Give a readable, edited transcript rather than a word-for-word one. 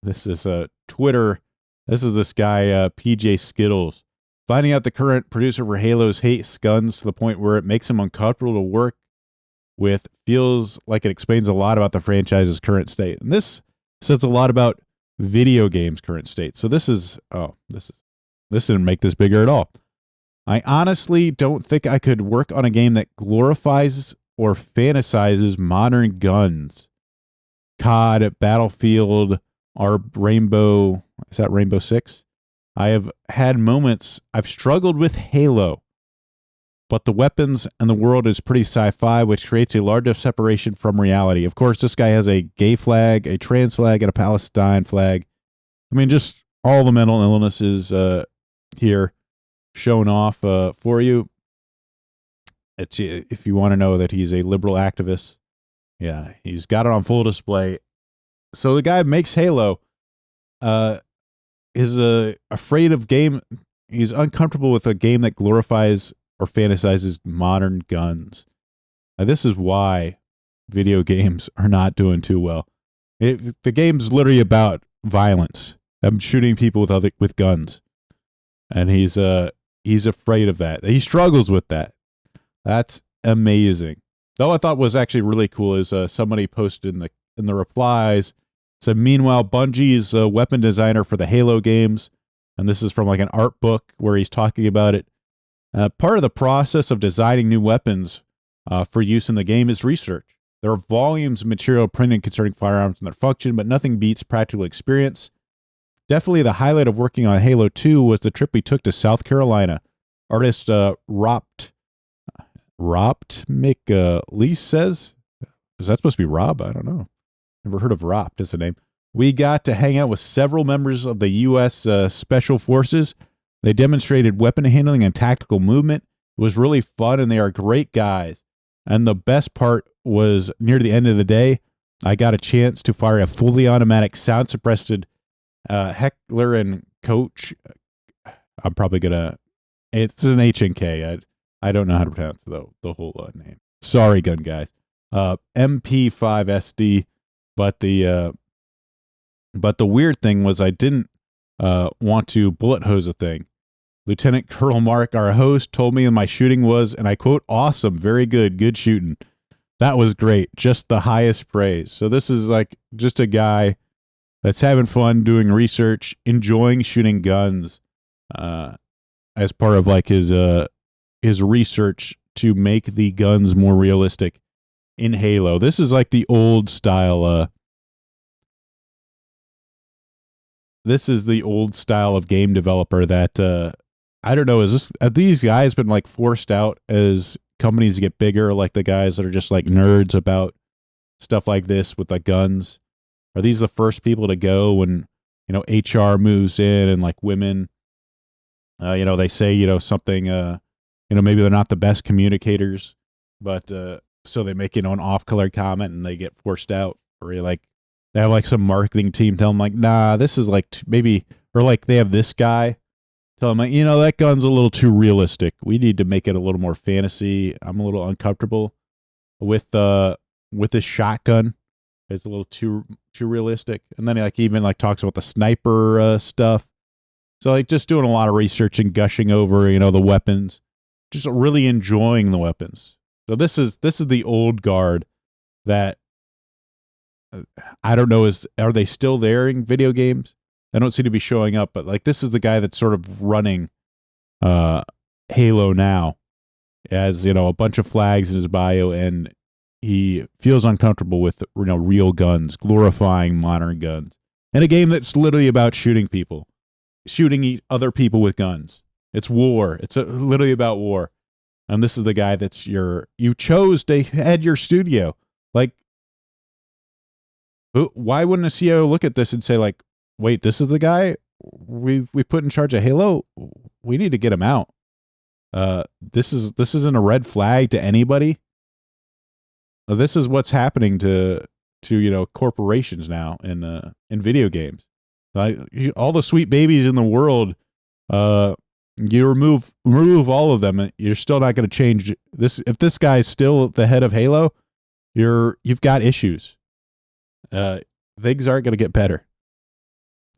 This is Twitter. This is this guy, PJ Skittles. Finding out the current producer for Halo's hates guns to the point where it makes him uncomfortable to work with feels like it explains a lot about the franchise's current state. And this says a lot about video games' current state. So this didn't make this bigger at all. I honestly don't think I could work on a game that glorifies or fantasizes modern guns. COD, Battlefield, our Rainbow, is that Rainbow Six? I have had moments, I've struggled with Halo, but the weapons and the world is pretty sci-fi, which creates a large separation from reality. Of course, this guy has a gay flag, a trans flag, and a Palestine flag. I mean, just all the mental illnesses here shown off for you. It's, if you want to know that he's a liberal activist, yeah, he's got it on full display. So the guy makes Halo. Is afraid of game. He's uncomfortable with a game that glorifies or fantasizes modern guns. Now, this is why video games are not doing too well. The game's literally about violence. I'm shooting people with guns, and he's afraid of that. He struggles with that. That's amazing. Though I thought was actually really cool is somebody posted in the replies. So meanwhile, Bungie's a weapon designer for the Halo games, and this is from like an art book where he's talking about it. Part of the process of designing new weapons for use in the game is research. There are volumes of material printed concerning firearms and their function, but nothing beats practical experience. Definitely the highlight of working on Halo 2 was the trip we took to South Carolina. Artist Ropt Lee says, is that supposed to be Rob? I don't know. Never heard of Ropt as a name. We got to hang out with several members of the U.S. Special Forces. They demonstrated weapon handling and tactical movement. It was really fun, and they are great guys. And the best part was near the end of the day, I got a chance to fire a fully automatic sound suppressed Heckler and Koch. I'm probably going to, it's an H and K. I don't know how to pronounce the whole name. Sorry, gun guys. MP5SD. But the weird thing was I didn't want to bullet hose a thing. Lieutenant Colonel Mark, our host, told me my shooting was, and I quote, awesome, very good shooting. That was great, just the highest praise. So this is like just a guy that's having fun doing research, enjoying shooting guns as part of like his research to make the guns more realistic in Halo. This is like the old style. This is the old style of game developer that I don't know. Have these guys been like forced out as companies get bigger? Like the guys that are just like nerds about stuff like this with like guns. Are these the first people to go when HR moves in and like women? They say something. Maybe they're not the best communicators, but. So they make, an off-color comment and they get forced out. Or they have like some marketing team tell them like, nah, this is like maybe, or like they have this guy tell them like, that gun's a little too realistic. We need to make it a little more fantasy. I'm a little uncomfortable with this shotgun. It's a little too realistic. And then he even talks about the sniper stuff. So just doing a lot of research and gushing over, the weapons, just really enjoying the weapons. So this is the old guard that I don't know are they still there in video games? I don't seem to be showing up, but this is the guy that's sort of running Halo now, as a bunch of flags in his bio, and he feels uncomfortable with real guns, glorifying modern guns, in a game that's literally about shooting people, shooting other people with guns. It's war. It's literally about war. And this is the guy that's you chose to head your studio. Why wouldn't a CEO look at this and say wait, this is the guy we put in charge of Halo? We need to get him out. This isn't a red flag to anybody. This is what's happening to corporations now in video games. All the sweet babies in the world, you remove all of them, and you're still not going to change this. If this guy's still the head of Halo, you've got issues. Things aren't going to get better.